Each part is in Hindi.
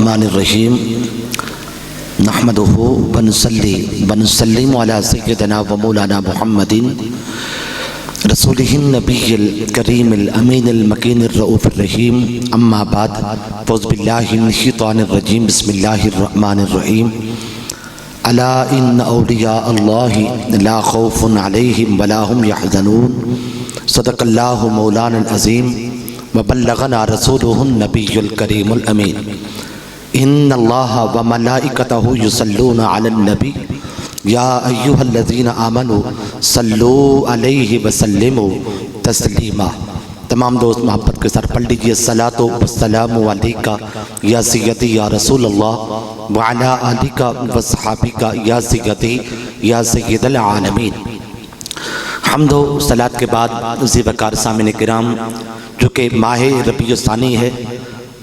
बिस्मिल्लाहिर्रहमानिर्रहीम नहमदुहु व नुसल्ली व नुसल्लिमु अला सय्यिदिना व मौलाना मुहम्मदिन रसूलिहिन नबिय्यिल करीमिल अमीनिल मकीनिर रऊफिर रहीम अम्मा बाद फ़ौज़ु बिल्लाहि मिनश शैतानिर रजीम बिस्मिल्लाहिर्रहमानिर्रहीम अला इन्न औलिया अल्लाहि ला खौफुन अलैहिम वला हुम यहज़नून सदक़ल्लाहु मौलाना अज़ीम व बल्लगना रसूलुहुन नबिय्युल करीमुल अमीन इन्नल्लाह व मलाइकतहु युसल्लूना अलन नबी या अय्युहल्लज़ीना आमनू सल्लू अलैहि व सल्लिमू तस्लीमा। तमाम दोस्त मोहब्बत के साथ पढ़ लीजिए सलातो वस्सलामु अलैका या सय्यदी या रसूलल्लाह व अला आलिका व सहाबिका या सय्यदी या सय्यदल आलमीन। हम्दो सलात के बाद ज़ीवकार सामिन किराम, जो कि माह रबीउस्सानी है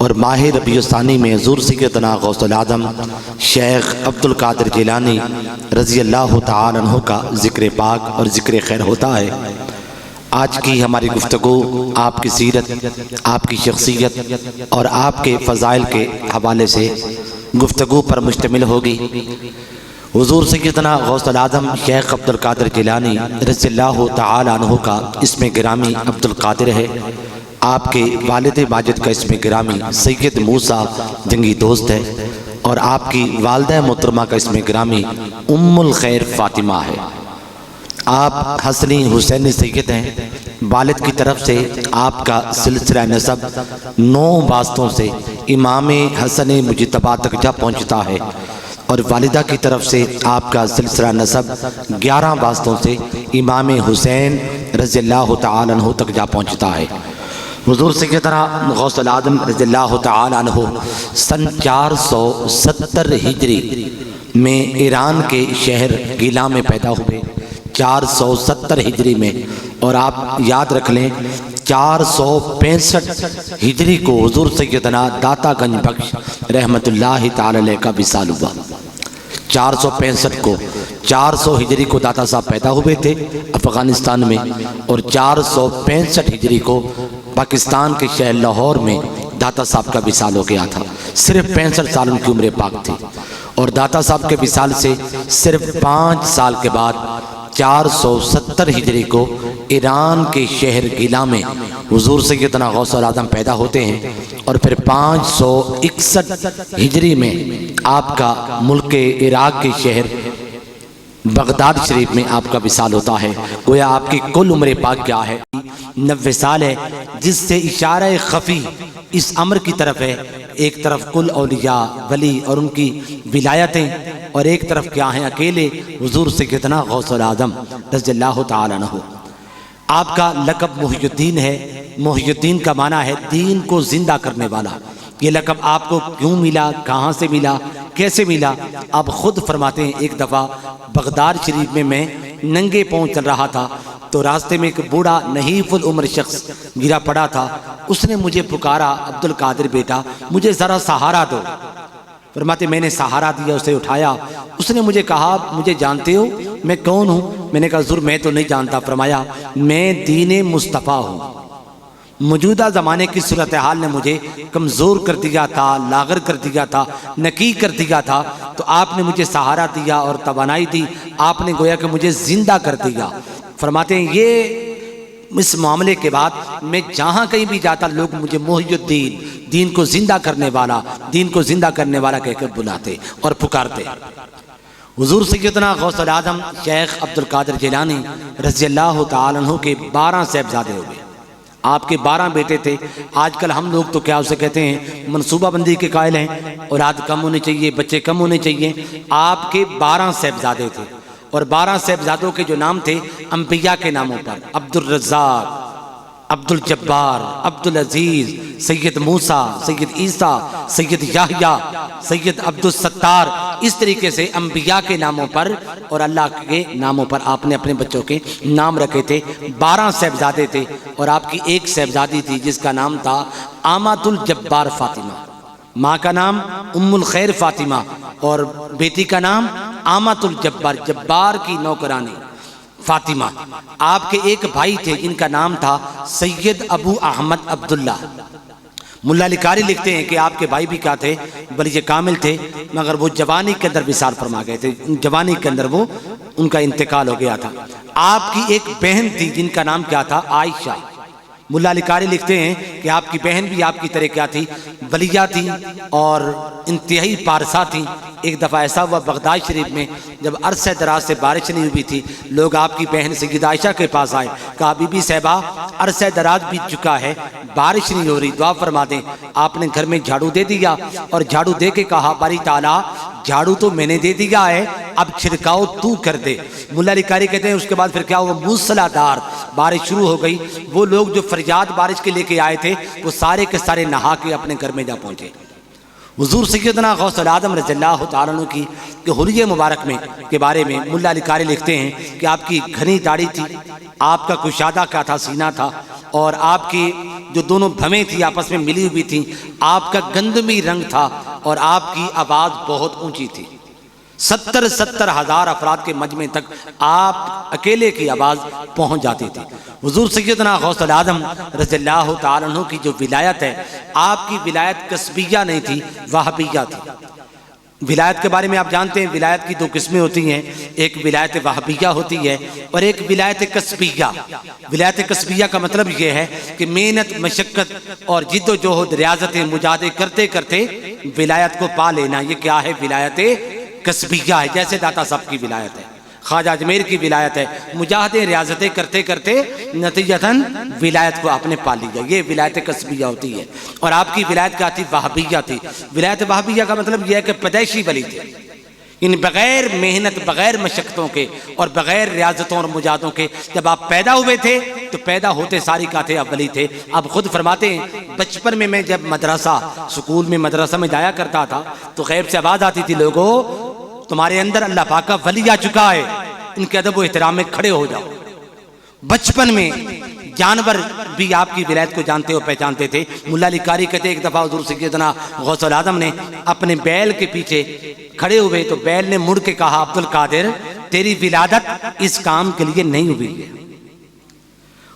और माह रबीउस्सानी में हुज़ूर सय्यदना गौसुल आज़म शेख अब्दुल कादिर जिलानी रज़ी अल्लाह तआला अन्हु का ज़िक्र पाक और ज़िक्र खैर होता है। आज की हमारी गुफ्तगू आपकी सीरत, आपकी शख्सियत और आपके फ़ज़ाइल के हवाले से गुफ्तगू पर मुश्तमिल होगी। हुज़ूर सय्यदना गौसुल आज़म शेख अब्दुल कादिर जिलानी रज़ी अल्लाह तआला अन्हु का इस्म गिरामी अब्दुल कादिर है। आपके वालिद माजिद का इस्म गिरामी सैयद मूसा जंगी दोस्त है और आपकी वालिदा मोहतरमा का इस्म गिरामी उम्मुल खैर फ़ातिमा है। आप हसनी हुसैनी सैयद हैं। वालिद की तरफ से आपका सिलसिला नसब 9 वास्तों से इमाम हसन मुजतबा तक जा पहुँचता है और वालिदा की तरफ से आपका सिलसिला नसब 11 वास्तों से इमाम हुसैन रज़ी अल्लाह तआला अन्हु तक जा पहुँचता है। हुज़ूर सय्यदना गौसुल आज़म रज़ियल्लाहु तआला अन्हु सन 470 हिजरी में ईरान के शहर गीला में पैदा हुए। 470 हिजरी में, और आप याद रख लें 465 हिजरी को हुज़ूर सय्यदना दाता गंज बख्श रहमतुल्लाहि तआला अलैह का विसाल हुआ। 465 को 400 हिजरी को दाता साहब पैदा हुए थे अफ़गानिस्तान में और 465 हिजरी को पाकिस्तान के शहर लाहौर में दाता साहब का विसाल हो गया था। सिर्फ 65 साल उनकी उम्र पाक थी और दाता साहब के विसाल से सिर्फ 5 साल के बाद 470 हिजरी को ईरान के शहर गीला में हुज़ूर सय्यदना गौसुल आज़म पैदा होते हैं और फिर 561 हिजरी में आपका मुल्क इराक के शहर बगदाद शरीफ में आपका विसाल होता है। गोया आपकी कुल उम्र पाक क्या है? 90 साल है, जिससे इशारा खफ़ी इस अमर की तरफ है। एक तरफ कुल औलिया वली और उनकी विलायतें और एक तरफ क्या हैं अकेले हुज़ूर सय्यदना गौसुल आज़म रज़ियल्लाहु तआला अन्हु। आपका लक़ब मुहियुद्दीन है। मुहियुद्दीन का माना है दीन को जिंदा करने वाला। ये लक़ब आपको क्यों मिला, कहाँ से मिला, कैसे मिला? आप खुद फरमाते हैं, एक दफ़ा बगदाद शरीफ में मैं नंगे पाँव चल रहा था तो रास्ते में एक बूढ़ा नहीफुल उम्र शख्स गिरा पड़ा था। उसने मुझे पुकारा, अब्दुल कादिर बेटा मुझे ज़रा सहारा दो। फरमाते मैंने सहारा दिया, उसे उठाया। उसने मुझे कहा मुझे जानते हो मैं कौन हूँ? मैंने कहा ज़रूर, मैं तो नहीं जानता। फरमाया मैं दीन मुस्तफ़ा हूँ। मौजूदा ज़माने की सूरत हाल ने मुझे कमज़ोर कर दिया था, लागर कर दिया था, नकी कर दिया था, तो आपने मुझे सहारा दिया और तवानाई दी। आपने गोया कि मुझे ज़िंदा कर दिया। फरमाते हैं ये इस मामले के बाद मैं जहाँ कहीं भी जाता लोग मुझे मुहियुद्दीन, दीन को ज़िंदा करने वाला, दीन को ज़िंदा करने वाला कहकर बुलाते और पुकारते। हुज़ूर सय्यदना गौसुल आज़म शेख अब्दुल कादिर जिलानी रज़ियल्लाहु तआला अन्हु के 12 साहिबजादे हुए। आपके 12 बेटे थे। आजकल हम लोग तो क्या उसे कहते हैं मनसूबाबंदी के कायल हैं, औलाद कम होनी चाहिए, बच्चे कम होने चाहिए। आपके 12 साहिबजादे थे और 12 साहिबजादों के जो नाम थे अंबिया के नामों पर, अब्दुल रज़्ज़ाक़, अब्दुल जब्बार, अब्दुल अजीज़, सैयद मूसा, सैयद ईसा, सैयद याहया, सैयद अब्दुल सत्तार, इस तरीके से अंबिया के नामों पर और अल्लाह के नामों पर आपने अपने बच्चों के नाम रखे थे। 12 साहिबजादे थे और आपकी एक साहिबजादी थी जिसका नाम था आमातुल जब्बार फ़ातिमा। माँ का नाम उम्मुल खैर फ़ातिमा और बेटी का नाम आमातुल जब्बार, जब्बार की नौकरानी फ़ातिमा। आपके एक भाई थे जिनका नाम था सैयद अबू अहमद अब्दुल्ला। मुल्ला अली कारी लिखते हैं कि आपके भाई भी क्या थे, वली कामिल थे, मगर वो जवानी के अंदर विसार फरमा गए थे, जवानी के अंदर वो उनका इंतकाल हो गया था। आपकी एक बहन थी जिनका नाम क्या था, आयशा। मुल्ला अली कारी लिखते हैं कि आपकी बहन भी आपकी तरह क्या थी, वलिया थी और इंतहाई पारसा थी। एक दफ़ा ऐसा हुआ बगदाद शरीफ में, जब अरसे दराज से बारिश नहीं हुई थी, लोग आपकी बहन सैयदा आयशा के पास आए, कहा बीबी साहिबा अरसे दराज बीत चुका है, बारिश नहीं हो रही, दुआ फरमा दें। आपने घर में झाड़ू दे दिया और झाड़ू दे के कहा बारी ताला झाड़ू तो मैंने दे दिया है, अब छिड़काव तू कर दे। मुल्ला अली कारी कहते हैं उसके बाद फिर क्या हुआ, मूसलाधार बारिश शुरू हो गई। वो लोग जो फरियाद बारिश के लेके आए थे वो सारे के सारे नहा के अपने घर में जा पहुंचे। हुजूर सैयदना गौसुल आज़म रज़ियल्लाहु तआला अन्हु की हुर्रियत मुबारक में के बारे में मुल्ला अली कारी लिखते हैं कि आपकी घनी दाढ़ी थी, आपका कुशादा क्या था, सीना था, और आपकी जो दोनों भवें थी आपस में मिली हुई थी, आपका गंदमी रंग था और आपकी आवाज़ बहुत ऊंची थी। 70 हज़ार अफराद के मजमे तक आप अकेले की आवाज़ पहुंच जाती थी। हुजूर सैयदना गौसुल आज़म रज़ियल्लाहु तआला अन्हु की जो विलायत है, आपकी विलायत कस्बिया नहीं थी, वहाबिया थी। विलायत के बारे में आप जानते हैं, विलायत की दो किस्में होती हैं, एक विलायत वहाबिया होती है और एक विलायत कस्बिया। विलायत कस्बिया का मतलब ये है कि मेहनत, मशक्क़त और जिद्दोजहद, रियाजतें, मुजाहदे करते करते विलायत को पा लेना, ये क्या है, विलायत कस्बिया है। जैसे दाता साहब की विलायत है, ख्वाजा अजमेर की विलायत है, मुजाहदे रियाजतें करते करते नतीजतन विलायत को आपने पा लिया, ये विलायत कस्बिया होती है। और आपकी विलायत क्या थी, वहाबिया थी। विलायत वहाबिया का मतलब यह है कि पैदाइशी वली थे, इन बग़ैर मेहनत, बग़ैर मशक्क़तों के और बग़ैर रियाजतों और मुजाहदों के जब आप पैदा हुए थे तो पैदा होते सारी का थे, आप वली थे। आप खुद फरमाते हैं बचपन में मैं जब मदरसा, स्कूल में मदरसा में जाया करता था तो गैब से आवाज़ आती थी, लोगों तुम्हारे अंदर अल्लाह पाक का वली आ चुका है, इनके अदब व एहतराम में खड़े हो जाओ। बचपन में जानवर भी आपकी विलायत को जानते और पहचानते थे। मुल्ला अली कारी कहते एक दफ़ा हुज़ूर सैयदना गौसुल आज़म ने अपने बैल के पीछे खड़े हुए तो बैल ने मुड़ के कहा, अब्दुल कादिर तेरी विलादत इस काम के लिए नहीं हुई है।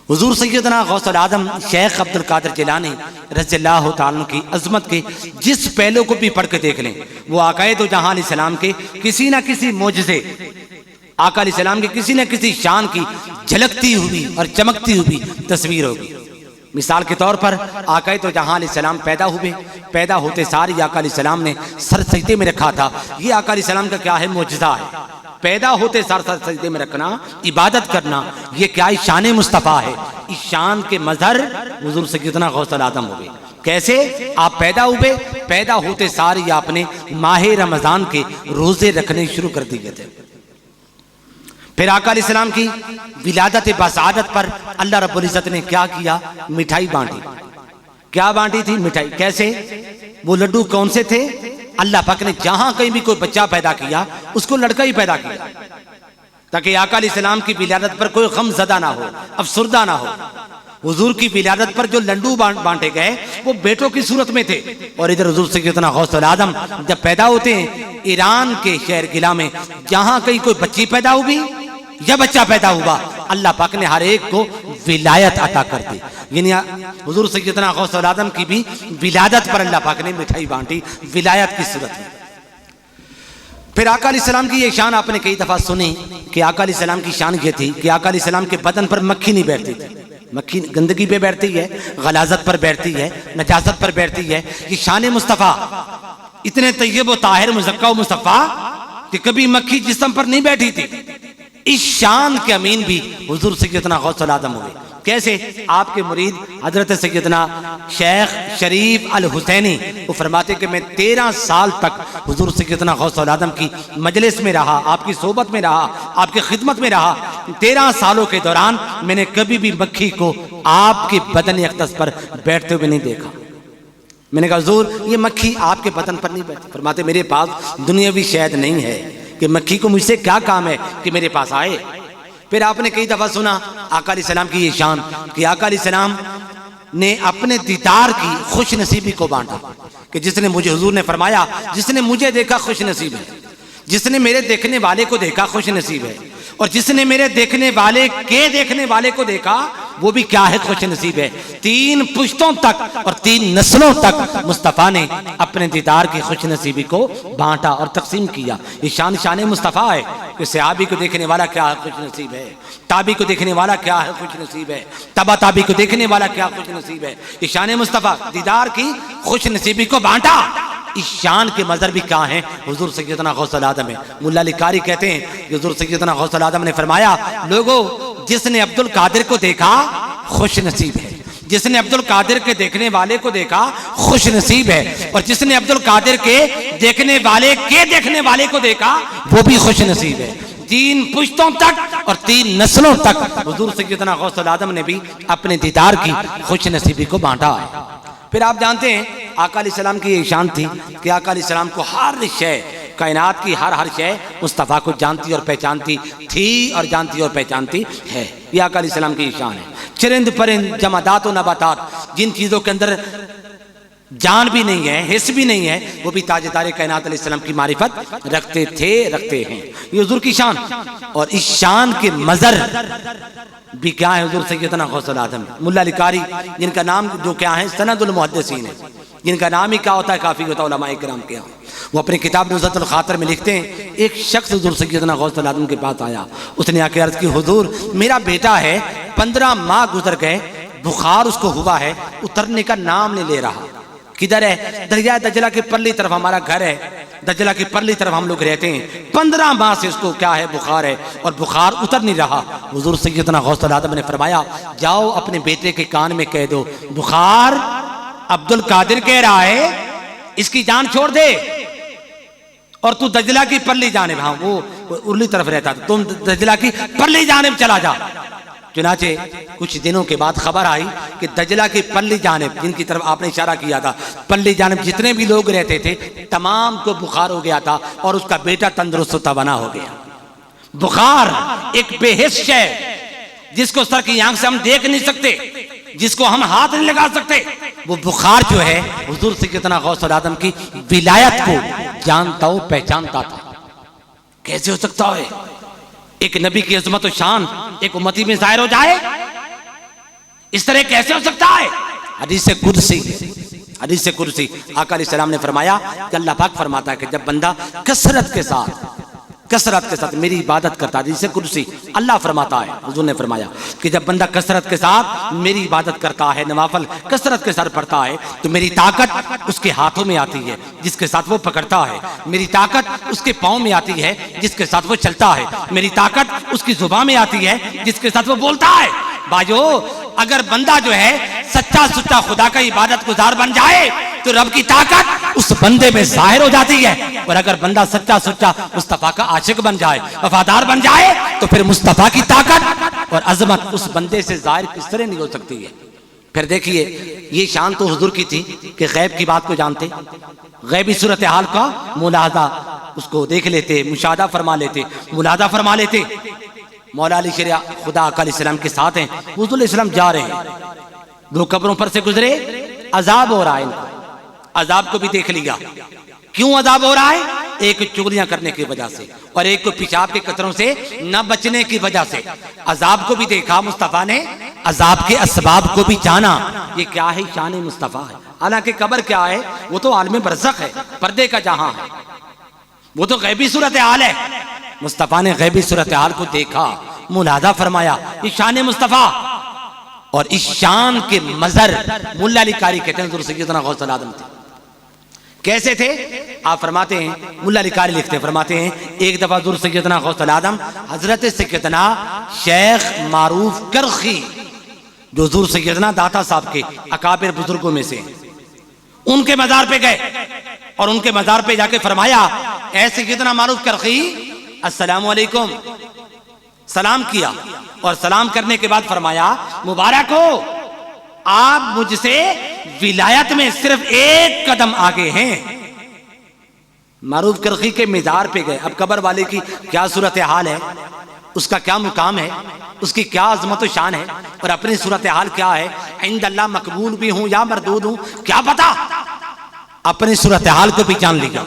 हुज़ूर सैयदना गौसुल आज़म शेख अब्दुल कादिर जिलानी रज़ियल्लाहु तआला अन्हु की अज़मत के जिस पहलू को भी पढ़ के देख लें, वो आक़ाए दो जहां अलैहिस्सलाम के किसी न किसी मोजज़े, आका अलैहिस्सलाम की किसी न किसी शान की झलकती हुई और चमकती हुई तस्वीर होगी। मिसाल के तौर पर आका तो जहां अलैहिस्सलाम पैदा हुए, पैदा होते सारी आका अलैहिस्सलाम ने सर सजदे में रखा था। ये आका अलैहिस्सलाम का क्या है, मोजज़ा है। पैदा होते सर सजदे में रखना, इबादत करना, ये क्या है, शान मुस्तफ़ा है। इस शान के मज़हर हुज़ूर सैयदना गौसुल आज़म हुए। कैसे आप पैदा हुए, पैदा होते सारी आपने माह रमज़ान के रोज़े रखने शुरू कर दिए थे। फिर आका अलैहिस्सलाम की विलादत बसादत पर अल्लाह रब्बुल इज़्ज़त ने क्या किया, मिठाई बांटी। क्या बांटी थी, मिठाई। कैसे, वो लड्डू कौन से थे, अल्लाह पाक ने जहां कहीं भी कोई बच्चा पैदा किया उसको लड़का ही पैदा किया, ताकि आका अलैहिस्सलाम की विलादत पर कोई गम ज़दा ना हो, अफसुर्दा ना हो। हुजूर की विलादत पर जो लड्डू बांटे गए वो बेटों की सूरत में थे। और इधर हुजूर सैयदना गौसुल आज़म जब पैदा होते हैं, ईरान के शहर किला में जहां कहीं कोई बच्ची पैदा हुई या बच्चा पैदा हुआ, अल्लाह पाक ने हर एक को विलायत अता कर दी। यानी हुजूर सैयदना गौसुल आज़म की भी विलादत पर अल्लाह पाक ने मिठाई बांटी, विलायत की सूरत में। फिर आका अलैहिस्सलाम की ये शान आपने कई दफ़ा सुनी कि आका अलैहिस्सलाम की शान ये थी कि आका अलैहिस्सलाम के बदन पर मक्खी नहीं बैठती थी। मक्खी गंदगी पे बैठती है, गलाजत पर बैठती है, नजासत पर बैठती है। ये शान मुस्तफ़ा, इतने तय्यब व ताहिर मुज़क्का व मुस्तफ़ा कि कभी मक्खी जिस्म पर नहीं बैठी थी। इस शान के अमीन भी हुजूर सैयदना गौसुल आज़म हुए। कैसे, आपके मुरीद हजरत सैयदना शेख शरीफ अल हुसैनी वो फरमाते कि मैं 13 साल तक हुजूर सैयदना गौसुल आज़म की मजलिस में रहा, आपकी सोबत में रहा, आपकी खिदमत में रहा। 13 सालों के दौरान मैंने कभी भी मक्खी को आपके बदन अक़दस पर बैठते हुए नहीं देखा। मैंने कहा हुजूर ये मक्खी आपके बदन पर नहीं बैठती। फरमाते मेरे पास दुनियावी शहद नहीं है कि मक्खी को मुझसे क्या काम है कि मेरे पास आए। फिर आपने कई दफ़ा सुना आका अलैहिस्सलाम की ये शान कि आका अलैहिस्सलाम ने अपने दीदार की खुश नसीबी को बांटा कि जिसने मुझे, हुजूर ने फरमाया, जिसने मुझे देखा खुश नसीब है, जिसने मेरे देखने वाले को देखा खुश नसीब है, और जिसने मेरे देखने वाले के देखने वाले को देखा वो भी क्या है, खुश नसीब है। 3 पुश्तों तक और 3 नस्लों तक मुस्तफ़ा ने अपने दीदार की खुश नसीबी को बांटा और तकसीम किया। ये शान शान मुस्तफ़ा है कि सहाबी को देखने वाला क्या है, खुश नसीब है। ताबी को देखने वाला क्या है, खुश नसीब है। तबा ताबी को देखने वाला क्या खुश नसीब है। ये शान मुस्तफ़ा दीदार की खुश नसीबी को बांटा। इस शान के मजर भी क्या है, हुजूर सैयदना गौसुल आदम है। मुल्ला अली कारी कहते हैं कि हुजूर सैयदना गौसुल आदम ने फरमाया, लोगों जिसने अब्दुल कादिर को देखा खुश नसीब है, जिसने अब्दुल कादिर के देखने वाले को देखा खुश नसीब है, और जिसने अब्दुल कादिर के देखने वाले को देखा वो भी खुश नसीब है। 3 पुश्तों तक और 3 नस्लों तक हुजूर सैयदना गौसुल आदम ने भी अपने दीदार की खुश नसीबी को बांटा है। फिर आप जानते हैं आका अलैहिस्सलाम की ये शान थी कि आका अलैहिस्सलाम को हर शय, कायनात की हर शय मुस्तफ़ा को जानती और पहचानती थी और जानती और पहचानती है। ये आका अलैहिस्सलाम की शान है। चरिंद परिंद जमादात और नबातात, जिन चीज़ों के अंदर जान भी नहीं है, हिस्स भी नहीं है, वो भी ताजदार कायनात अलैहिस्सलाम की मारिफत रखते हैं। ये हुजूर की शान, और इस शान के मजर भी क्या है, हुजूर सैयदना गौसुल आदम। मुल्ला अली कारी जिनका नाम जो क्या है सनदुल मुहद्दिसीन है, जिनका नाम ही क्या होता है काफ़ी होता है उलमाए किराम के यहाँ, वो अपनी किताब नुज़रतुल खातिर में लिखते हैं, एक शख्स हुजूर सैयदना गौसुल आदम के पास आया। उसने आके अर्ज़ की, हुजूर मेरा बेटा है, 15 माह गुजर गए, बुखार उसको हुआ है, उतरने का नाम नहीं ले रहा। किधर है? दरिया दजला की परली तरफ हमारा घर है, दजला की परली तरफ हम लोग रहते हैं। 15 माह से उसको क्या है, बुखार है, और बुखार उतर नहीं रहा। हुजूर सैयदना गौसुल आदम ने फरमाया, जाओ अपने बेटे के कान में कह दो, बुखार अब्दुल कादिर कह रहा है, इसकी जान छोड़ दे, और तू दजला की परली जानिब, हाँ वो उर्ली तरफ रहता था, तुम दजला की परली जानिब चला जा। चुनाचे कुछ दिनों के बाद खबर आई कि दजला की परली जानिब, जिनकी तरफ आपने इशारा किया था, परली जानिब जितने भी लोग रहते थे तमाम को बुखार हो गया था, और उसका बेटा तंदुरुस्त तवाना हो गया। बुखार एक बेहिस है, जिसको सर की आंख से हम देख नहीं सकते, जिसको हम हाथ नहीं लगा सकते, वो बुखार जो है हुजूर सैयदना गौसुल आदम की विलायत को जानता हो, पहचानता था। कैसे हो सकता है एक नबी की अजमत और शान एक उम्मती में जाहिर हो जाए? इस तरह कैसे हो सकता है? हदीस कुर्सी आका अलैहिस्सलाम ने फरमाया कि अल्लाह पाक फरमाता है कि जब बंदा कसरत के साथ मेरी इबादत करता है, जिसे कुर्सी अल्लाह फरमाता है, हुजूर ने फरमाया कि जब बंदा कसरत के साथ मेरी इबादत करता है, नवाफल कसरत के साथ पढ़ता है, तो मेरी ताकत उसके हाथों में आती है जिसके साथ वो पकड़ता है, मेरी ताकत उसके पाँव में आती है जिसके साथ वो चलता है, मेरी ताकत उसकी जुबान में आती है जिसके साथ वो बोलता है। भाइयों, अगर बंदा जो है सच्चा सुच्चा खुदा का इबादत गुजार बन जाए तो रब की ताकत उस बंदे में जाहिर हो जाती है, और अगर बंदा सच्चा सुच्चा मुस्तफ़ा का आशिक बन जाए, वफादार बन जाए, तो फिर मुस्तफ़ा की ताकत और अजमत उस बंदे से जाहिर किस तरह नहीं हो सकती है। फिर देखिए, ये शान तो हुजूर की थी कि गैब की बात को जानते, गैबी सूरत हाल का मुलाहजा उसको देख लेते, मुशाहदा फरमा लेते, मुलाहजा फरमा लेते। मौला अली शरिया खुदा आका अलैहिस्सलाम के साथ हैं, हुजूर अलैहिस्सलाम जा रहे हैं, 2 कब्रों पर से गुजरे, अजाब हो रहा है इनको, अजाब को भी देख लिया। क्यों अजाब हो रहा है? एक चुगलियां करने की वजह से, और एक को पेशाब के कतरों से न बचने की वजह से। अजाब को भी देखा मुस्तफ़ा ने, अजाब के असबाब को भी जाना। ये क्या है? शान मुस्तफ़ा है। हालांकि कब्र क्या है, वो तो आलम बरज़ख है, पर्दे का जहां है, वो तो गैबी सूरत हाल है। मुस्तफ़ा ने गैबी सूरत हाल को देखा, मुलाहजा फरमाया, ये शान मुस्तफ़ा। और इस शान के मजर मुल्ला अली कारी कहते हैं हुजूर सैयदना गौसुल आदम थे। कैसे थे? आप फरमाते हैं, मुल्ला अली कारी लिखते हैं, फरमाते हैं, एक दफा हुजूर सैयदना गौसुल आदम हजरत सैयदना शेख मारूफ करखी, जो हुजूर सैयदना दाता साहब के अकाबिर बुजुर्गों में से, उनके मजार पे गए और उनके मजार पे जाके फरमाया, ऐ सैयदना मारूफ करखी, अस्सलामु अलैकुम, सलाम किया, और सलाम करने के बाद फरमाया, मुबारक हो, आप मुझसे विलायत में सिर्फ 1 कदम आगे हैं। मारूफ करखी के मजार पे गए। अब कब्र वाले की क्या सूरत हाल है, उसका क्या मुकाम है, उसकी क्या अजमत शान है, और अपनी सूरत हाल क्या है, इंदल्लाह मकबूल भी हूं या मरदूद हूं, क्या पता। अपनी सूरत हाल को भी जान लिया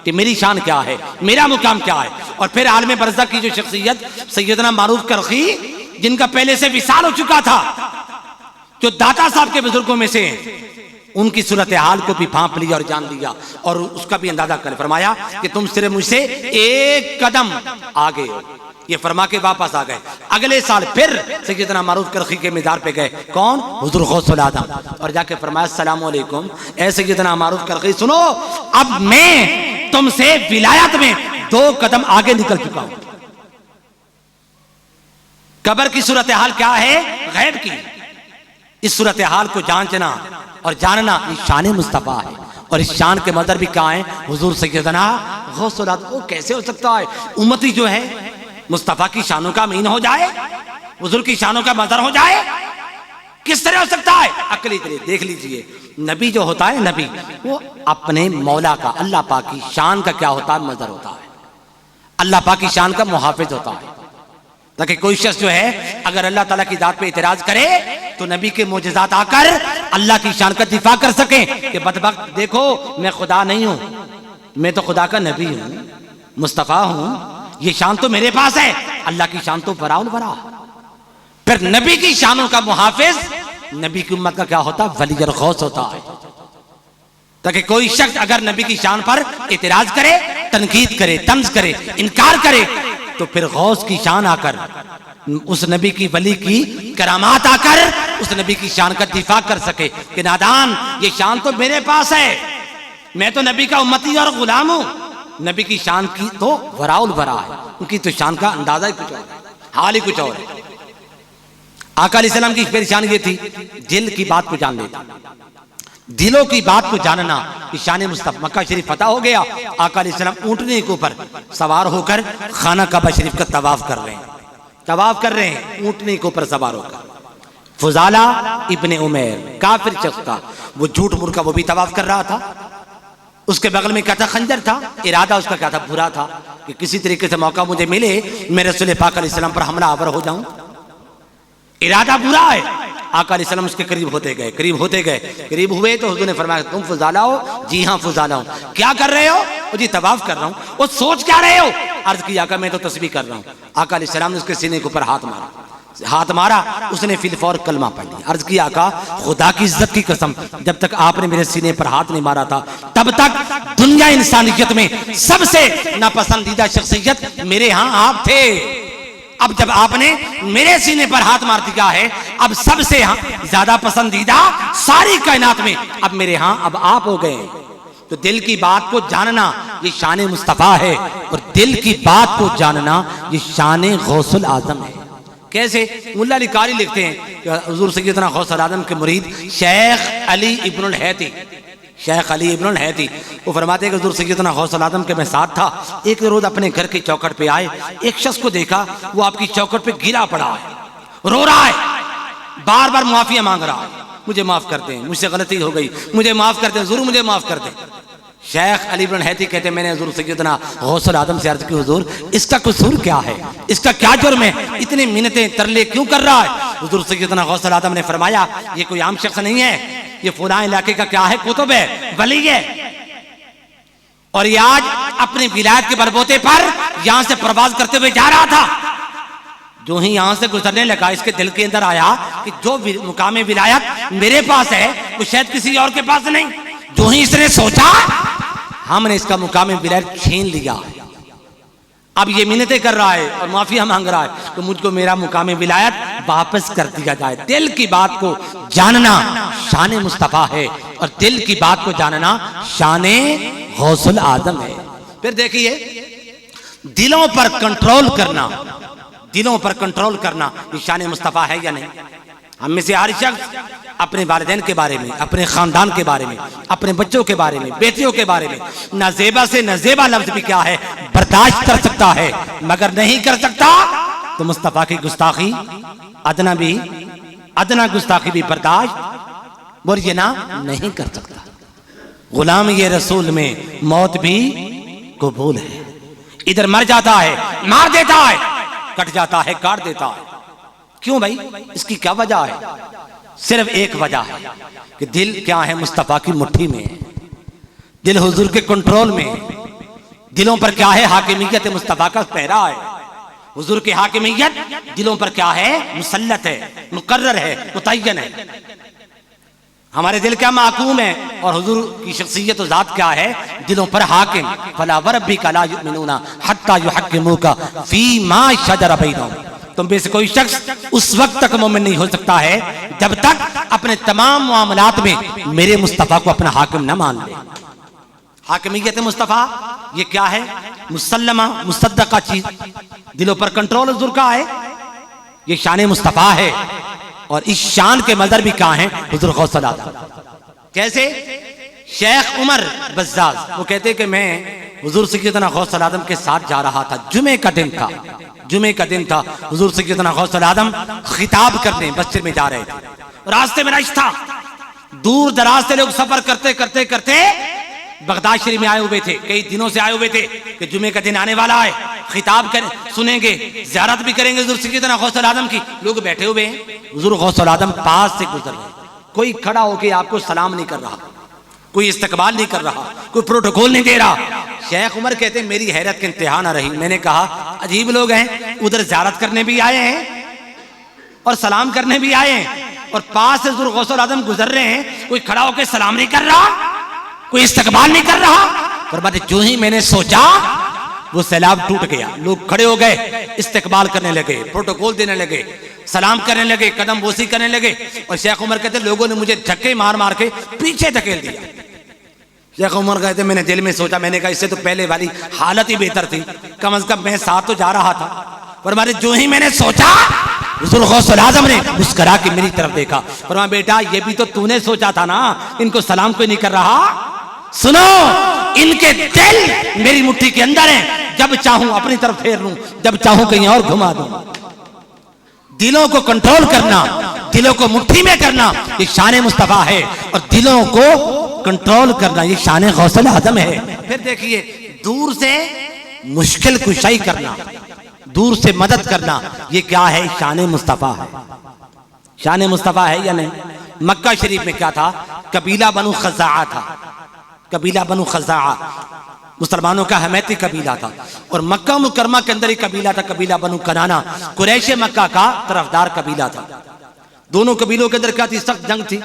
कि मेरी शान क्या है, मेरा मुकाम क्या है। और फिर आलम बरज़ख की जो शख्सियत सैयदना मारूफ करखी, जिनका पहले से विशाल हो चुका था, जो दाता साहब के बुजुर्गों में से उनकी सूरत हाल को भी भांप लिया और जान लिया और उसका भी अंदाजा कर फरमाया कि तुम सिर्फ मुझसे एक कदम आगे हो। ये फरमा के वापस आ गए। अगले साल फिर सैयदना मारूफ करखी के मीज़ार पे गए। कौन? हुजूर गौसुल आजम। और जाके फरमाया अस्सलाम वालेकुम, ऐ सैयदना मारूफ करखी सुनो, अब मैं तुमसे विलायत में 2 कदम आगे निकल चुका हूं। कब्र की सूरत हाल क्या है? गैब की। इस सूरत हाल को जांचना और जानना इस शान मुस्तफा है। और इस शान के मदर भी क्या है? हुजूर सैयदना गौसुल आजम। वो कैसे हो सकता है उम्मती जो है मुस्तफा की शानों का मीन हो जाए, हुजूर की शानों का मदर हो जाए? किस तरह हो सकता है? अकली तरह देख लीजिए, नबी जो होता है, नबी वो अपने मौला का, अल्लाह पाक की शान का क्या होता है? मदर होता है। अल्लाह पाक की शान का मुहाफिज होता है। ताकि कोई शख्स जो है अगर अल्लाह ताला की जात पे इतराज करे तो नबी के मोजज़ात आकर अल्लाह की शान का दिफा कर सके कि बदबख्त देखो मैं खुदा नहीं हूं, मैं तो खुदा का नबी हूं, मुस्तफा हूं, ये शान तो मेरे पास है। अल्लाह की शान तो बराउल बरा। फिर नबी की शानों का मुहाफिज नबी की उम्मत का क्या होता? वली और गौस होता है। ताकि कोई शख्स अगर नबी की शान पर इतराज करे, तनकीद करे, तंज करे, इनकार करे तो फिर गौस की शान आकर, उस नबी की वली की करामात आकर उस नबी की शान का दिफा कर सके कि नादान ये शान तो मेरे पास है, मैं तो नबी का उम्मती और गुलाम हूं। नबी की शान की तो वराउल वरा है, उनकी तो शान का अंदाजा ही कुछ और है, हाल ही कुछ और है। आका अलैहिस्सलाम की परेशानी ये थी, दिल की बात को जान लेता, दिलों की बात को जानना। शान मुस्तफा। मक्का शरीफ फतह हो गया, आका अलैहिस्सलाम ऊंटने के ऊपर सवार होकर खाना काबा शरीफ का तवाफ कर रहे हैं, तवाफ कर रहे हैं ऊंटने के ऊपर सवार होकर। फुजाला इब्ने उमैर काफिर शख्स था, वो झूठ मूठ का वो भी तवाफ कर रहा था। उसके बगल में क्या था? खंजर था। इरादा उसका क्या था? बुरा था कि किसी तरीके से मौका मुझे मिले मैं रसूल पाक अलैहिस्सलाम पर हमला आवर हो जाऊं। इरादा बुरा है। आका अलैहिस्सलाम उसके करीब होते गए, करीब होते गए, करीब हुए तो हुजूर ने फरमाया तुम फुजाला हो? जी हाँ फुजाला हूं। क्या कर रहे हो? वो जी तवाफ कर रहा हूं। वो सोच क्या रहे हो? अर्ज की आका मैं तो तस्बीह कर रहा हूं। आका अलैहिस्सलाम ने उसके सीने के ऊपर हाथ मारा, हाथ मारा, उसने फिलफौर कलमा पढ़ लिया। अर्ज की आका खुदा की इज्जत की कसम, जब तक आपने मेरे सीने पर हाथ नहीं मारा था तब तक दुनिया इंसानियत में सबसे नापसंदीदा शख्सियत मेरे यहाँ आप थे। अब जब आपने मेरे सीने पर हाथ मार दिया है, अब सबसे ज्यादा पसंदीदा सारी कायनात में अब मेरे यहाँ अब आप हो गए। तो दिल की बात को जानना ये शान मुस्तफा है, और दिल की बात को जानना ये शान गौसुल आजम है। कैसे? मुल्ला अली कारी लिखते हैं कि हुजूर सैयदना गौसुल आजम के मुरीद शेख अली इब्नुल हैती, शेख अली इब्नुल हैती, वो फरमाते हैं कि हुजूर सैयदना गौसुल आजम के मैं साथ था। एक रोज अपने घर की चौखट पे आए, एक शख्स को देखा वो आपकी चौखट पे गिरा पड़ा है, रो रहा है, बार बार माफिया मांग रहा है, मुझे माफ कर दें, मुझसे गलती हो गई, मुझे माफ कर दें, जरूर मुझे माफ कर दें। शेख अली इब्न हैती कहते हैं मैंने हुजूर सैयदना गौसुल आजम से अर्ज की हुजूर इसका कसूर क्या है, इसका क्या जुर्म है, इतनी मिन्नतें तरले क्यों कर रहा है? हुजूर सैयदना गौसुल आजम ने फरमाया ये कोई आम शख्स नहीं है, ये फुलां इलाके का क्या है? कुतुब है, वली है, और ये आज अपने विलायत के बलबूते पर यहां से प्रवास करते हुए जा रहा था। जो ही यहां से गुजरने लगा इसके दिल के अंदर आया कि जो मुकाम विलायत मेरे पास है वो शायद किसी और के पास नहीं। जो ही इसने सोचा हमने इसका मुकाम विलायत छीन लिया, अब ये मिन्नतें कर रहा है और माफिया मांग रहा है तो मुझको मेरा मुकाम विलायत वापस कर दिया जाए। दिल की बात को जानना शान मुस्तफा है, और दिल की बात को जानना शान गौसुल आजम है। फिर देखिए दिलों पर कंट्रोल करना, दिलों पर कंट्रोल करना ये शान मुस्तफा है या नहीं? हम में से हर शख्स अपने वालिदैन के बारे में, अपने खानदान के बारे में, अपने बच्चों के बारे में, बेटियों के बारे में नजेबा से नजेबा लफ्ज भी क्या है बर्दाश्त कर सकता है, मगर नहीं कर सकता तो मुस्तफा की गुस्ताखी अदना गुस्ताखी भी बर्दाश्त बोलिए ना नहीं कर सकता। गुलाम ये रसूल में मौत भी कबूल है, इधर मर जाता है, मार देता है, कट जाता है, काट देता है। क्यों भाई? इसकी क्या वजह है? सिर्फ एक वजह है कि दिल क्या है मुस्तफा की मुट्ठी में, दिल हुजूर के कंट्रोल में, दिलों पर क्या है हाकिमियत मुस्तफा का पहरा है। हुजूर की हाकिमियत दिलों पर क्या है? मुसल्लत है, मुकर्रर है, मुतय्यन है। हमारे दिल क्या माकूम है, और हुजूर की शख्सियत और ज़ात क्या है? दिलों पर हाकिम। फला वरब्बिका ला युमिनूना हत्ता युहक्किमूका फीमा शजरा बैनहुम। तुम में से कोई शख्स उस वक्त तक मोमिन नहीं हो सकता है जब तक अपने तमाम मामलात में मेरे मुस्तफ़ा को अपना हाकिम न मान ले। हाकिमियत मुस्तफ़ा ये क्या है? मुसल्लमा, मुसद्दका चीज, दिलों पर कंट्रोल हुजूर का है, ये शान मुस्तफ़ा है। और इस शान के मदर भी कहाँ हैं? हुजूर गौसुल आज़म। कैसे? शेख उमर बज़्ज़ाज़ वो कहते कि मैं हुजूर सैयदना गौसुल आज़म के साथ जा रहा था, जुमे का दिन था, जुमे का दिन था। हुजूर सैयदना गौसुल आज़म खिताब करने मस्जिद में जा रहे थे, रास्ते में रश था, दूर दराज से लोग सफर करते करते करते बगदाद शरीफ में आए हुए थे, कई दिनों से आए हुए थे कि जुमे का दिन आने वाला है, खिताब कर सुनेंगे, ज़ियारत भी करेंगे हुजूर सैयदना गौसुल आज़म की। लोग बैठे हुए हैं, हुजूर गौसुल आज़म पास से गुजर रहे, कोई खड़ा होकर आपको सलाम नहीं कर रहा, कोई इस्तकबाल नहीं कर रहा, कोई प्रोटोकॉल नहीं दे रहा। शेख उमर कहते हैं मेरी हैरत की इंतहा ना रही। मैंने कहा अजीब लोग हैं, उधर ज़ियारत करने भी आए हैं और सलाम करने भी आए हैं, और पास से हुजूर गौसुल आज़म गुजर रहे हैं, कोई खड़ा होकर सलाम नहीं कर रहा, कोई इस्तकबाल नहीं कर रहा। पर बात जो ही मैंने सोचा वो सैलाब टूट गया, लोग खड़े हो गए, इस्तकबाल करने लगे, प्रोटोकॉल देने लगे, सलाम करने लगे, कदम बोसी करने लगे। और शेख उमर कहते लोगों ने मुझे धक्के मार मार के पीछे धकेल दिया। शेख उमर कहते मैंने दिल में सोचा, मैंने कहा इससे तो पहले वाली हालत ही बेहतर थी, कम से कम मैं साथ तो जा रहा था। पर मारे जो ही मैंने सोचा हुजूर गौसुल आज़म ने मुस्कुरा के मेरी तरफ देखा, पर बेटा ये भी तो तूने सोचा था ना, इनको सलाम कोई नहीं कर रहा। सुनो, इनके दिल मेरी मुट्ठी के अंदर है, जब चाहूं अपनी तरफ फेर लूं, जब चाहूं कहीं और घुमा दूं। दिलों को कंट्रोल करना, दिलों को मुट्ठी में करना ये शान मुस्तफ़ा है, और दिलों को कंट्रोल करना ये शान गौसुल आज़म है। फिर देखिए, दूर से मुश्किल कुशाई करना, दूर से मदद करना, ये क्या है? शान मुस्तफ़ा है। शान मुस्तफ़ा है या नहीं? मक्का शरीफ में क्या था? कबीला बनु खज़ाआ था, कबीला बनु खज़ाआ मुसलमानों का हमेती कबीला था, और मक्का मुकरमा के अंदर ही कबीला था, कबीला बनु कनाना, कुरैश मक्का का तरफदार कबीला था। दोनों कबीलों के अंदर क्या थी? सख्त जंग थी,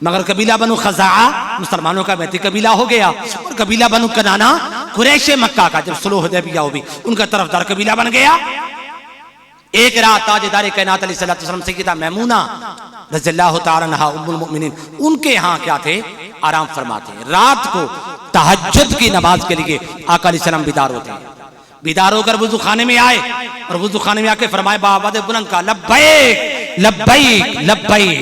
मगर कबीला बनु खज़ाआ मुसलमानों का हमेती कबीला हो गया, और कबीला बनु कनाना कुरैश मक्का का जब सुलह हुदैबिया हुई उनका तरफदार कबीला बन गया। एक रात ताजदार कायनात अलैहिस्सलातु वस्सलाम सय्यदा मैमूना रज़ियल्लाहु तआला अन्हा उम्मुल मोमिनीन उनके यहाँ क्या थे? आराम फरमाते। रात को तहज्जुद की नमाज के लिए आका अलैहिस्सलाम बीदार होते हैं। बीदार होकर वुजू खाने में आए, और वुजू खाने में आके फरमाए बावाद बुलंद का लब्बैक लब्बैक लब्बैक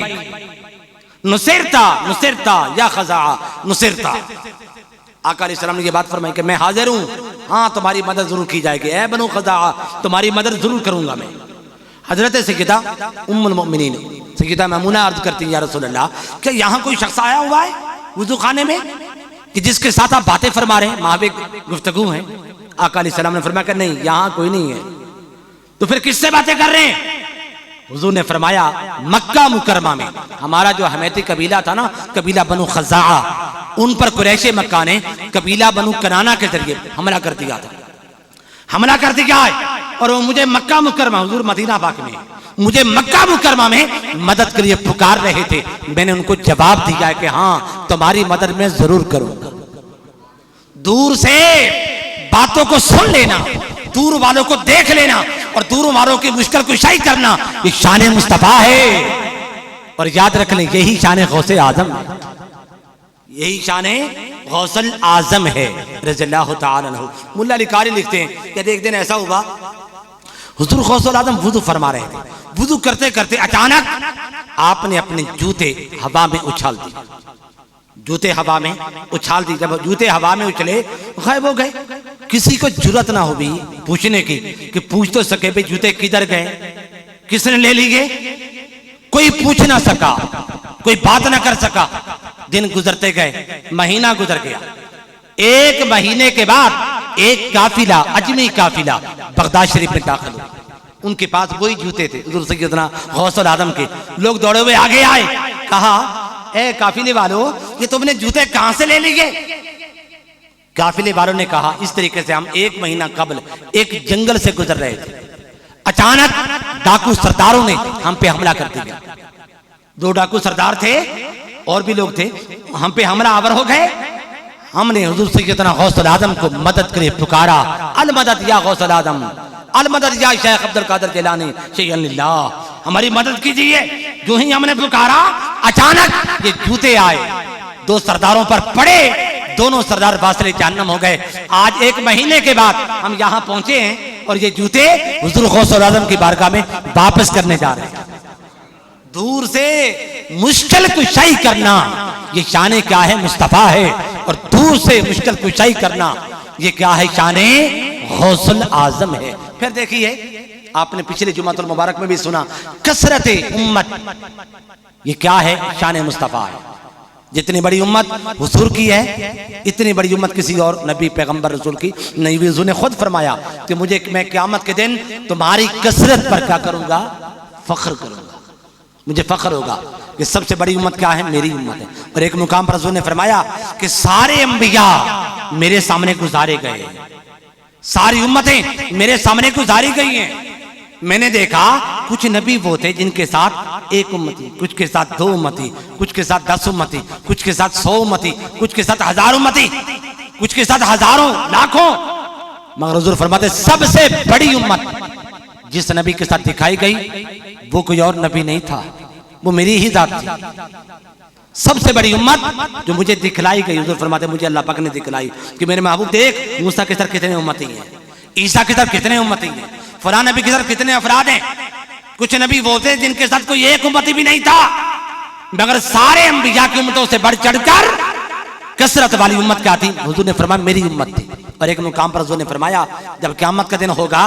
नुसिरता नुसिरता या खज़ाआ नुसिरता। आका अलैहिस्सलाम ने ये बात फरमाई कि मैं हाजिर हूँ, हाँ तुम्हारी मदद जरूर की जाएगी, ऐ बनु खज़ाआ तुम्हारी मदद जरूर करूंगा मैं। हजरत सय्यदा उम्मुल मोमिनीन सय्यदा मैमूना अर्ज करती हैं या रसूल अल्लाह, क्या यहाँ कोई शख्स आया हुआ है वुजू खाने में कि जिसके साथ आप बातें फरमा रहे हैं, माहविक गुफ्तगू हैं? आका अलैहिस्सलाम ने फरमाया कि नहीं, यहाँ कोई नहीं है। तो फिर किससे बातें कर रहे हैं? हुजूर ने फरमाया मक्का मुकरमा में हमारा जो हमेती कबीला था ना, कबीला बनु खज़ाआ, उन पर कुरैश मक्का ने कबीला बनु कनाना के जरिए हमला कर दिया था, हमला कर दिया है। और वो मुझे मक्का मुकरमा, हुजूर मदीना पाक में, मुझे मक्का मुकरमा में मदद के लिए पुकार रहे थे। मैंने उनको जवाब दिया है कि हाँ तुम्हारी मदद मैं जरूर करूंगा। दूर से बातों को सुन लेना, दूर वालों को देख लेना, और दूर वालों की मुश्किल कुशाई करना ये शान मुस्तफ़ा है। और याद रख लें यही शान गौसे आज़म है, यही शान गौसुल आज़म है रज़ियल्लाहु तआला अन्हु। मुल्ला अली कारी लिखते हैं कि एक दिन ऐसा हुआ, हुजूर गौसुल आज़म वुज़ू फरमा रहे थे, वुज़ू करते करते अचानक आपने अपने जूते हवा में उछाल दिए, जूते हवा में उछाल दी। जब जूते हवा में उछले गायब हो गए। किसी को जुर्रत ना हो भी पूछने की कि पूछ तो सके भाई जूते किधर गए, किसने ले लिए? कोई पूछ ना सका, कोई बात ना कर सका। दिन गुजरते गए, महीना गुजर गया। एक महीने के बाद एक काफिला, अजमी काफिला बगदाद शरीफ में दाखिल हुआ। उनके पास वही जूते थे हुजूर सय्यदना गौसुल आज़म के। लोग दौड़े हुए आगे आए, कहा ए काफिले वालों ये तुमने जूते कहां से ले लिए? काफिले वालों ने कहा इस तरीके से हम 1 महीना कबल एक जंगल से गुजर रहे थे, अचानक डाकू सरदारों ने हम पे हमला कर दिया। 2 डाकू सरदार थे और भी लोग थे, हम पे हमला आवर हो गए। हमने हुजूर सैयदना गौसुल आजम को मदद के लिए पुकारा, अल मदद या गौसुल आजम, अल मदद या शेख अब्दुल कादिर जिलानी शैय्यन लिल्लाह, हमारी मदद कीजिए। जो ही हमने पुकारा अचानक ये जूते आए, 2 सरदारों पर पड़े, दोनों सरदार वासिले जहन्नम हो गए। आज 1 महीने के बाद हम यहाँ पहुंचे हैं और ये जूते हुजूर गौसुल आजम की बारगाह में वापस करने जा रहे हैं। दूर से मुश्किल कुशाई करना ये शान क्या है, मुस्तफा है, और दूर से मुश्किल कुशाई करना ये क्या है, शान गौसुल आजम है। फिर देखिए आपने पिछले जुमातुल मुबारक में भी सुना, कसरत उम्मत ये क्या है, शान मुस्तफा है। जितनी बड़ी उम्मत हुजूर की है, इतनी बड़ी उम्मत किसी और नबी पैगंबर रसूल की नहीं। हुजूर ने खुद फरमाया कि मैं क़यामत के दिन तुम्हारी कसरत पर क्या करूंगा, फख्र करूंगा, मुझे फख्र होगा कि सबसे बड़ी उम्मत क्या है, मेरी उम्मत है। और एक मुकाम पर रसूल ने फरमाया कि सारे अंबिया मेरे सामने गुजारे गए, सारी उम्मतें मेरे सामने गुजारी गई हैं। मैंने देखा कुछ नबी वो थे जिनके साथ 1 उम्मती, कुछ के साथ 2 उम्मती, कुछ के साथ 10 उम्मती, कुछ के साथ 100 उम्मती, कुछ के साथ 1000 उम्मती, कुछ के साथ हजारों लाखों। मगर हुजूर फरमाते सबसे बड़ी उम्मत जिस नबी के साथ दिखाई गई वो कोई और नबी नहीं था, वो मेरी ही जात थी। सबसे बड़ी उम्मत जो मुझे दिखलाई गई, हुजूर फरमाते मुझे अल्लाह पाक ने दिखलाई कि मेरे महबूब देख मूसा के साथ कितने उम्मती हैं, ईसा के साथ कितने उम्मती हैं, फलां नबी के साथ कितने अफराद हैं। कुछ नबी वो थे जिनके साथ कोई 1 उम्मती भी नहीं था, मगर सारे अंबिया की उम्मतों से बढ़ चढ़कर कसरत वाली उम्मत क्या थी, हुजूर ने फरमाया मेरी उम्मत थी। और एक मुकाम पर हुजूर ने फरमाया जब क़यामत का दिन होगा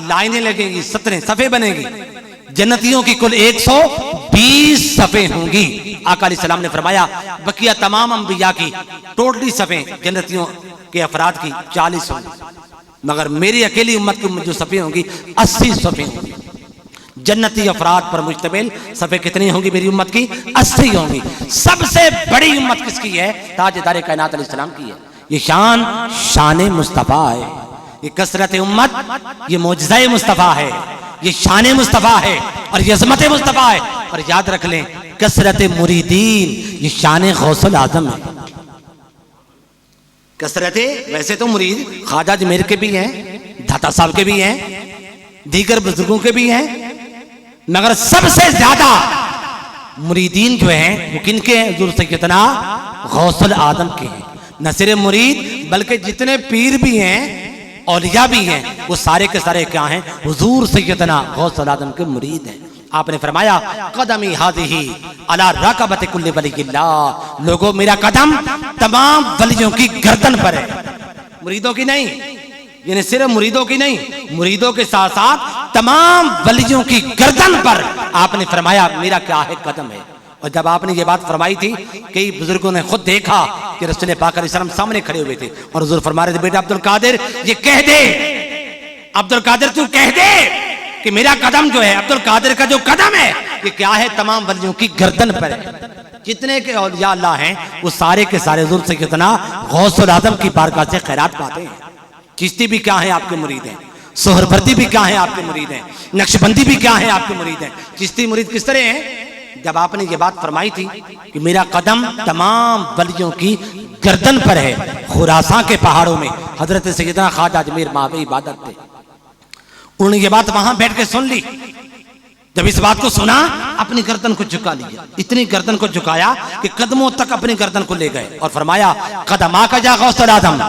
लाइनें लगेंगी, 17 सफ़े बनेगी, जन्नतियों की कुल 120 सफ़े होंगी। आका अलैहिस्सलाम ने फरमाया बकिया तमाम अंबिया की टोटली सफ़े जन्नतियों के अफराद की 40 होंगी, मगर मेरी अकेली उम्मत की जो सफ़े होंगी 80 सफ़े होंगी। जन्नती अफराद पर मुश्तमिल सफ़े कितनी होंगी मेरी उम्मत की, 80 होंगी। सबसे बड़ी उम्मत किसकी है, ताजदार कायनात अलैहिस्सलाम की है। ये शान मुस्तफ़ा है, ये कसरत उम्मत, ये मौजज़ा मुस्तफ़ा है, ये शान मुस्तफ़ा है और ये अज़मत मुस्तफ़ा है। और याद रख लें कसरत मुरीदीन ये शान गौसुल आजम है। कसरत वैसे तो मुरीद ख्वाजा अजमेर के भी हैं, दाता साहब के भी हैं, दीगर बुजुर्गों के भी हैं, मगर सबसे ज्यादा मुरीदीन जो हैं वो किनके हैं, हुजूर सैयदना गौसुल आजम के हैं। न सिर्फ मुरीद बल्कि जितने पीर भी हैं, औलिया भी हैं, वो सारे के सारे क्या हैं, हुजूर सैयदना गौसुल आजम के मुरीद हैं। आपने फरमाया कदमी हाज़िही अला रक़बति कुल्ली वलिय्यिल्लाह, लोगों मेरा कदम तमाम वलियों की गर्दन पर है, मुरीदों की नहीं, यानी सिर्फ मुरीदों की नहीं, मुरीदों के साथ साथ तमाम वलियों की गर्दन पर आपने फरमाया मेरा क्या है, कदम है। और जब आपने ये बात फरमाई थी कई बुजुर्गों ने खुद देखा कि रसूल पाक अलैहिस्सलाम सामने खड़े हुए थे और हुजूर फरमा रहे थे बेटा अब्दुल कादिर ये कह दे, अब्दुल कादिर तू कह दे कि मेरा कदम जो है, अब्दुल कादिर का जो कदम है ये क्या है, तमाम वलियों की गर्दन पर है। जितने के औलिया अल्लाह हैं वो सारे के सारे हुजूर सैयदना गौसुल आजम की बारगाह से खैरात पाते हैं। चिश्ती भी क्या है आपके मुरीद हैं, सोहरवर्दी भी क्या है आपके मुरीद हैं, नक्शबंदी भी क्या है आपके मुरीद हैं। चिश्ती मुरीद किस तरह हैं, जब आपने ये बात फरमाई थी कि मेरा कदम तमाम वलियों की गर्दन पर है, खुरासान के पहाड़ों में हजरत सैयदना ख्वाजा अजमेर मावे इबादत थे, उन्होंने ये बात वहां बैठ के सुन ली। जब इस बात को सुना अपनी गर्दन को झुका लिया, इतनी गर्दन को झुकाया कि कदमों तक अपनी गर्दन को ले गए और फरमाया कदमा का जा गौसुल आजम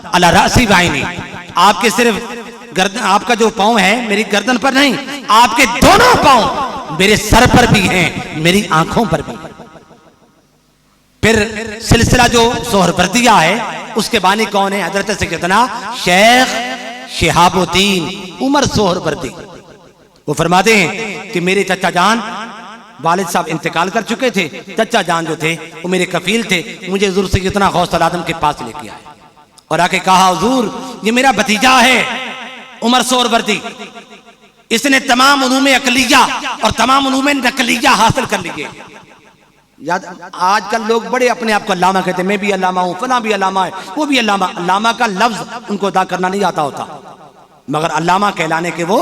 अला रासी वाइनी, आपके सिर्फ गर्दन, आपका जो पांव है मेरी गर्दन पर नहीं, आपके दोनों पांव मेरे सर पर भी हैं, मेरी आंखों पर भी। फिर सिलसिला जो सोहरवर्दिया है उसके बानी कौन है, हजरत सैयदना शेख शिहाबुद्दीन उमर सोहरवर्दी। वो फरमाते हैं कि मेरे चचा जान वालिद साहब इंतकाल कर चुके थे, चचा जान जो थे वो मेरे कफील थे, मुझे हुजूर सैयदना गौसुल आजम के पास लेके आए और आके कहा हुजूर ये मेरा भतीजा है उमर सोहरवर्दी, इसने तमाम उलूम अकलिया और तमाम उलूम नकलिया हासिल कर लिए, याद आजकल लोग बड़े अपने आप को अल्लामा कहते हैं, मैं भी अल्लामा हूं, फला भी अल्लामा है, वो भी अल्लामा। अल्लामा का लफ्ज उनको अदा करना नहीं आता होता, मगर अल्लामा कहलाने के वो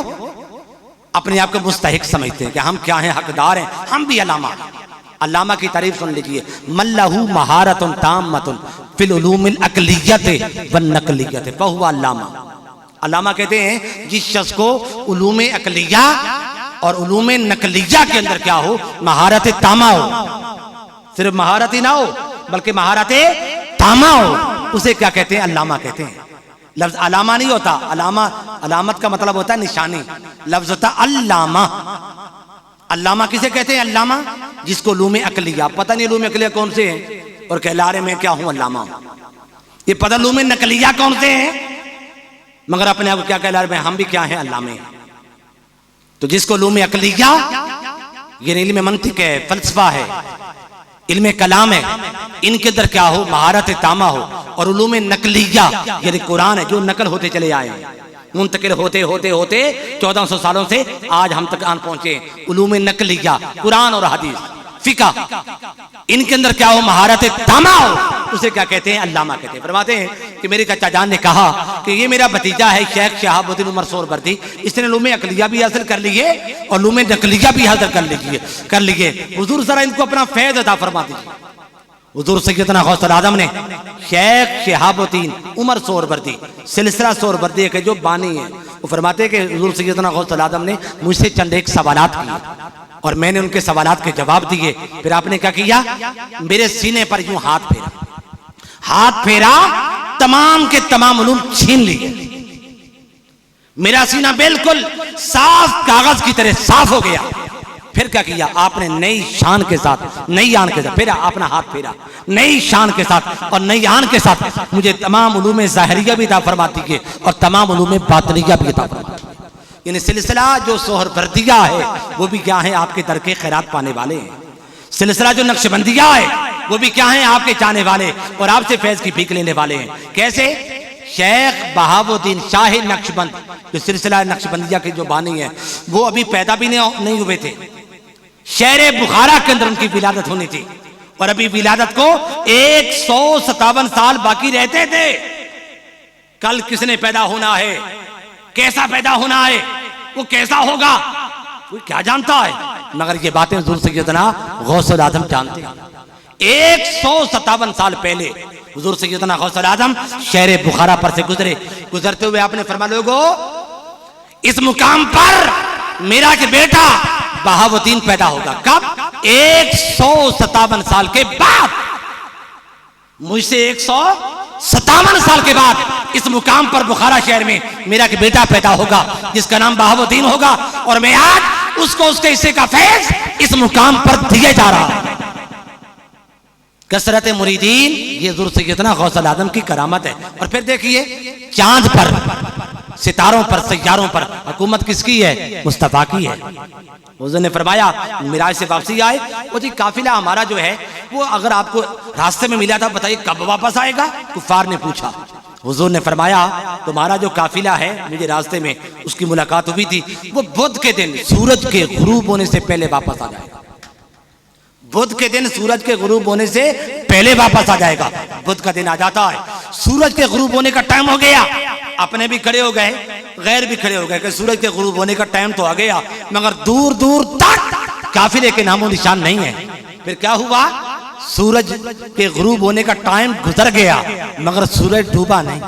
अपने आप को मुस्तहिक समझते हैं कि हम क्या हैं, हकदार हैं, हम भी अल्लामा। अल्लामा की तारीफ सुन लीजिए, मल्लहू महारतुन ताम्मतुन फिल उलूमिल अक़लिय्यत वन नक़लिय्यत फहुवा अल्लामा। अल्लामा कहते हैं जिस शख्स को उलूम अक़लिया और उलूम नक़लिया के अंदर क्या हो, महारत तामा हो, सिर्फ महारत ही ना हो बल्कि महारत तामा हो, उसे क्या कहते हैं, अल्लामा कहते हैं। लफ्ज अलामा नहीं होता, अलामा अलामत का मतलब होता है निशानी, लफ्ज होता अल्लामा। अल्लामा किसे कहते हैं, अल्लामा जिसको उलूम अक़लिया पता नहीं, उलूम अक़लिया कौन से हैं और कहला रहे मैं क्या हूं, अल्लामा हूं। ये पता उलूम नक़लिया कौन से हैं मगर अपने आप को क्या कहला रहे, हम भी क्या हैं, अल्लामे। तो जिसको उलूम अक़लिया, ये इल्म मंतिक है, फलसफा है, इल्म कलाम है, इनके अंदर क्या हो, महारत तामा हो, और उलूम नक़लिया यानी कुरान है जो नकल होते चले आए, मुंतकिल होते होते होते 1400 सालों से आज हम तक आन पहुंचे। उलूम नक़लिया कुरान और हदीस, फिका, इनके अंदर क्या हो, महारत तामा हो, उसे क्या कहते हैं, अल्लामा कहते हैं। फरमाते हैं कि मेरे चाचा जान ने कहा कि ये मेरा भतीजा है शेख शहाबुद्दीन उमर सोहरवर्दी, इसने उलूम अक़लिया भी हासिल कर लिए और उलूम नक़लिया भी हासिल कर लिए। हुजूर जरा इनको अपना फैज़ अता फरमा दीजिए। हुजूर सैयदना गौसुल आज़म ने शेख शहाबुद्दीन उमर सोहरवर्दी सिलसिला सोहरवर्दी के जो बानी है, वो फरमाते हैं कि हुजूर सैयदना गौसुल आज़म ने मुझसे चंद एक सवालात किए और मैंने उनके सवालात के जवाब दिए। फिर आपने क्या किया, मेरे सीने पर यूं हाथ फेरा, तमाम के तमाम उलूम छीन लिए, मेरा सीना बिल्कुल साफ कागज की तरह साफ हो गया। फिर क्या किया, आपने नई शान के साथ, नई आन के साथ फिर अपना हाथ फेरा, नई शान के साथ और नई आन के साथ मुझे तमाम उलूम ज़ाहिरिया भी अता फरमा दीजिए और तमाम उलूम बातिनिया भी अता फरमा दीजिए। यानी सिलसिला जो सोहरवर्दिया है वो भी क्या है, आपके दर के खैरात पाने वाले हैं। सिलसिला जो नक्शबंदिया है वो भी क्या है, आपके चाहने वाले और आपसे फैज की भीख लेने वाले हैं। कैसे, शेख बहाउद्दीन शाह नक्शबंद जो सिलसिला नक्शबंदिया के जो बानी है वो अभी पैदा भी नहीं हुए थे। शहर बुखारा के अंदर उनकी विलादत होनी थी और अभी विलादत को 157 साल बाकी रहते थे। कल किसने पैदा होना है, कैसा पैदा होना है, वो कैसा होगा, कोई क्या जानता है, मगर ये बातें हुजूर सैयदना गौसुल आज़म जानते हैं। 157 साल पहले हुजूर सैयदना गौसुल आज़म शहर बुखारा पर से गुजरते हुए आपने फरमाया, लोगों इस मुकाम पर मेरा के बेटा बहाउद्दीन पैदा होगा। कब, 157 साल के बाद, मुझसे 157 साल के बाद इस मुकाम पर बुखारा शहर में मेरा के बेटा पैदा होगा जिसका नाम बहाउद्दीन होगा और मैं आज उसको उसके हिस्से का फैज इस मुकाम पर दिए जा रहा है। कसरत मुरीदीन ये हुजूर सैयदना गौसुल आज़म की करामत है। और फिर देखिए चांद पर, सितारों पर, सैयारों पर हुकूमत किसकी है, मुस्तफा की है। हुजूर ने फरमाया मिराज से वापसी आए, वो जी काफिला हमारा जो है वो अगर आपको रास्ते में मिला था बताइए कब वापस आएगा, कुफार ने पूछा। हुजूर ने फरमाया तुम्हारा जो काफिला है मुझे रास्ते में उसकी मुलाकात हुई थी, वो बुध के दिन सूरज के गुरूब होने से पहले वापस आ जाएगा। बुध के दिन सूरज के गुरूब होने से पहले वापस आ जाएगा। बुध का दिन आ जाता है, सूरज के गुरूब होने का टाइम हो गया, अपने भी खड़े हो गए, गैर भी खड़े हो गए कि सूरज के गुरूब होने का टाइम तो आ गया, मगर दूर दूर तक काफिले के नामो निशान नहीं है। फिर क्या हुआ, सूरज के गुरूब होने का टाइम गुजर गया मगर सूरज डूबा नहीं,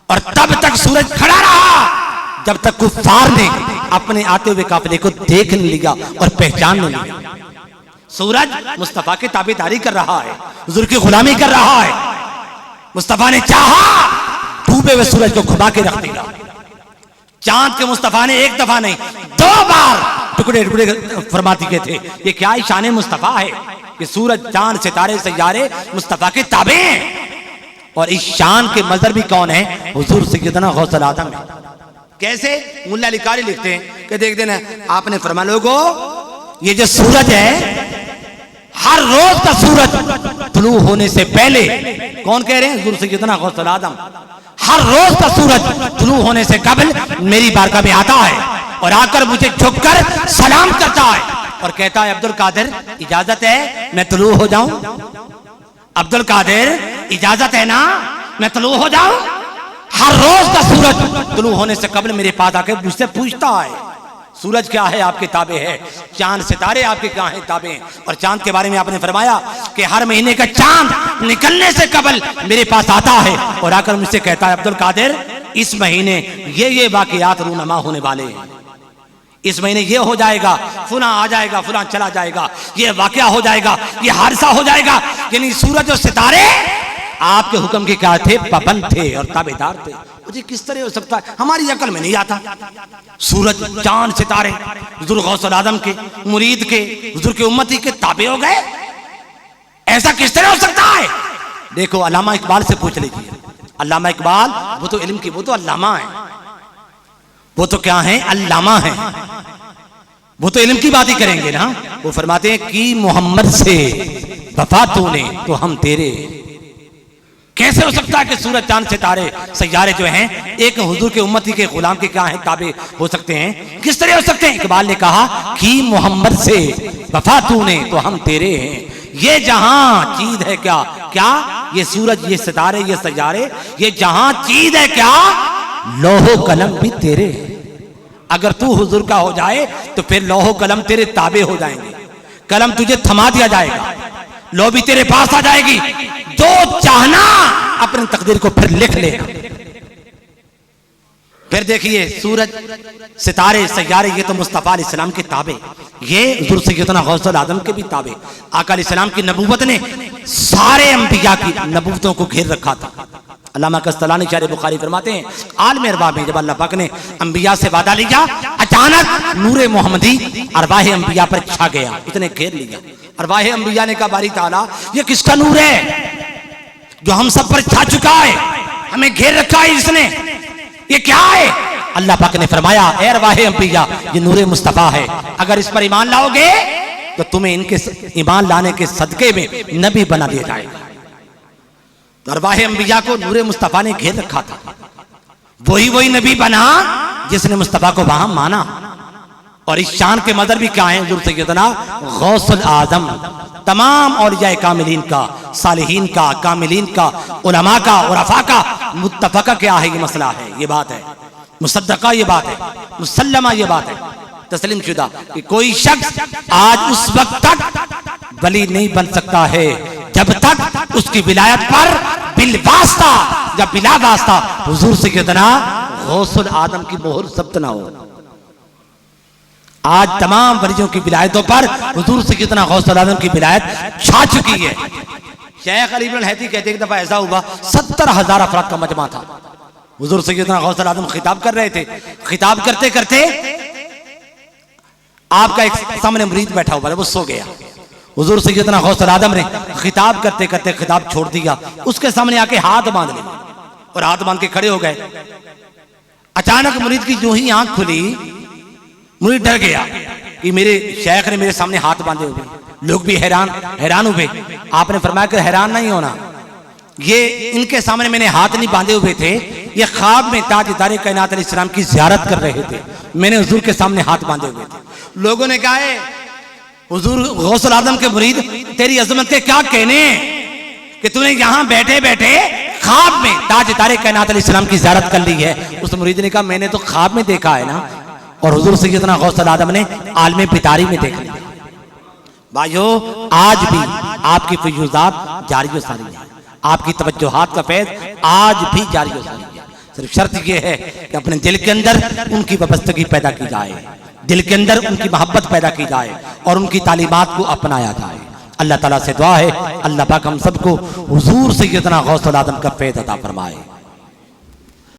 और तब तक सूरज खड़ा रहा जब तक कुफार ने अपने आते हुए काफिले को देख नहीं लिया और पहचान नहीं लिया। सूरज मुस्तफा की ताबेदारी कर रहा है, हुजूर की गुलामी कर रहा है। मुस्तफा ने चाहा डूबे हुए सूरज को घुमा के रख दिया। चांद के मुस्तफा ने एक दफा नहीं 2 बार टुकड़े टुकड़े फरमा दिए थे। ये क्या शान मुस्तफा है कि सूरज, चांद, सितारे, सैयारे मुस्तफा के ताबे हैं। और इस शान के मजहर भी कौन है, हुजूर सैयदना गौसुल आज़म है। कैसे, मुल्ला अली कारी लिखते हैं कि देख देना आपने फरमाया लोगों ये जो सूरज है हर रोज का सूरज तुलू होने से पहले, कौन कह रहे हैं, हुजूर सैयदना गौसुल आज़म, हर रोज का सूरज तुलू होने से कबल मेरी बारगाह में आता है और आकर मुझे झुककर सलाम करता है और कहता है अब्दुल कादिर इजाजत है मैं तुलू हो जाऊं? अब्दुल कादिर इजाजत है ना मैं तुलू हो जाऊं? हर रोज का सूरज तुलू होने से कबल मेरे पास आके मुझसे पूछता है सूरज क्या है आपके ताबे है, चांद सितारे आपके क्या है ताबे हैं। और चांद के बारे में आपने फरमाया कि हर महीने का चांद निकलने से कबल मेरे पास आता है और आकर मुझसे कहता है अब्दुल कादिर इस महीने ये वाकयात रूनमा होने वाले हैं, इस महीने ये हो जाएगा, फुला आ जाएगा, फुला चला जाएगा, ये वाकया हो जाएगा, ये हादसा हो जाएगा। यानी सूरज और सितारे आपके हुक्म के क्या थे? पाबंद थे और ताबेदार थे। मुझे किस तरह हो सकता है, हमारी अकल में नहीं आता। सूरज चांद सितारे हुजूर गौसुल आजम के मुरीद के हुजूर के उम्मती के ताबे हो गए, ऐसा किस तरह हो सकता है? देखो अल्लामा इकबाल से पूछ लीजिए। अल्लामा इकबाल वो तो इल्म की, वो तो अल्लामा है, वो तो क्या है? अल्लामा है, वो तो इल्म की बात ही करेंगे ना। वो फरमाते हैं कि मोहम्मद से वफा तूने तो हम तेरे। कैसे हो सकता है कि सूरज चांद सितारे सैयारे जो हैं एक हुजूर के उम्मती के गुलाम के क्या हैं ताबे हो सकते हैं? किस तरह हो सकते हैं? इकबाल ने कहा कि मोहम्मद से वफा तूने तो हम तेरे हैं। ये जहां चीज है क्या क्या, ये सूरज ये सितारे ये सैयारे, ये जहां चीज है क्या, लोहो कलम भी तेरे। अगर तू हुजूर का हो जाए तो फिर लोहो कलम तेरे ताबे हो जाएंगे, कलम तुझे थमा दिया जाएगा, लो भी तेरे पास आ जाएगी, जो चाहना अपनी तकदीर को फिर लिख लेना। फिर देखिए सूरज सितारे सैयारे ये तो मुस्तफा अलैहिस्सलाम के ताबे, ये हुजूर सैयदना गौसुल आजम के भी ताबे। आका अलैहिस्सलाम की नबूवत ने सारे अंबिया की नबूवतों को घेर रखा था। अल्लामा कस्तलानी शारे बुखारी फरमाते हैं आलम अरवाह में जब अल्लाह पाक ने अंबिया से वादा लिया, अचानक नूरे मोहम्मदी अरवाह अंबिया पर छा गया, इतने घेर लिया। अरवाह अंबिया ने कहा बारी ताला ये किसका नूर है जो हम सब पर छा चुका है, हमें घेर रखा है इसने, ये क्या है? अल्लाह पाक ने फरमाया ए अरवाह अंबिया ये नूरे मुस्तफा है, अगर इस पर ईमान लाओगे तो तुम्हें इनके ईमान लाने के सदके में नबी बना दिया जाएगा। अरवाह अंबिया को नूरे मुस्तफा ने घेर रखा था, वही नबी बना जिसने मुस्तफा को वहां माना। और इस शान के मदर भी क्या है? हुजूर सैयदना गौसुल आजम तमाम औलिया कामिलीन का, सालिहीन का, कामिलीन का, उलमा का, उरफा का मुत्तफका क्या है? ये मसला है, ये बात है, मुसद्दका ये बात है, मुसल्लमा ये बात है, तस्लीम शुदा कि कोई शख्स आज उस वक्त तक वली नहीं बन सकता है जब तक उसकी विलायत पर बिल वास्ता या बिला वास्ता हुजूर सैयदना गौसुल आजम की मोहर जब्त ना हो। आज तमाम वलियों की विलायतों पर हुजूर सैयदना गौसुल आजम की विलायत छा चुकी है। शेख अली इब्न हैती कहते एक दफा ऐसा हुआ 70,000 अफराद का मजमा था, हुजूर सैयदना गौसुल आजम खिताब कर रहे थे, खिताब करते करते आपका एक सामने मुरीद बैठा हुआ है, वो सो गया। हुजूर सैयदना गौसुल आजम ने खिताब करते करते खिताब छोड़ दिया, उसके सामने आके हाथ बांध लिया और हाथ बांध के खड़े हो गए। अचानक मुरीद की जो ही आंख खुली, मुरीद डर गया कि मेरे शेख ने मेरे सामने हाथ बांधे हुए। लोग भी हैरान हुए। आपने फरमाया कि हैरान नहीं होना, ये इनके सामने मैंने हाथ नहीं बांधे हुए थे, ये ख्वाब में ताजदार कायनात अलैहिस्सलाम की ज़ियारत कर रहे थे, मैंने हुजूर के सामने हाथ बांधे हुए थे। लोगों ने कहा है हुजूर गौसुल आजम के मुरीद तेरी अजमत के क्या कहने कि तूने यहां बैठे बैठे ख्वाब में ताजदार कायनात अलैहिस्सलाम की ज़ियारत कर ली है। उस मुरीद ने कहा मैंने तो ख्वाब में देखा है ना, और हुजूर सैयदना गौसुल आजम ने आलम बितारी में देख लिया। भाइयों आज भी आपकी फयूज़ात जारी व सारी है, आपकी तवज्जुहात का फैज़ आज भी जारी व सारी है। सिर्फ शर्त यह है कि अपने दिल के अंदर उनकी वाबस्तगी पैदा की जाए, दिल के अंदर उनकी मोहब्बत पैदा की जाए और उनकी तालीमात को अपनाया जाए। अल्लाह ताला से दुआ है अल्लाह पाक हम सबको हुजूर सैयदना गौसुल आजम का फैज़ अता फरमाए।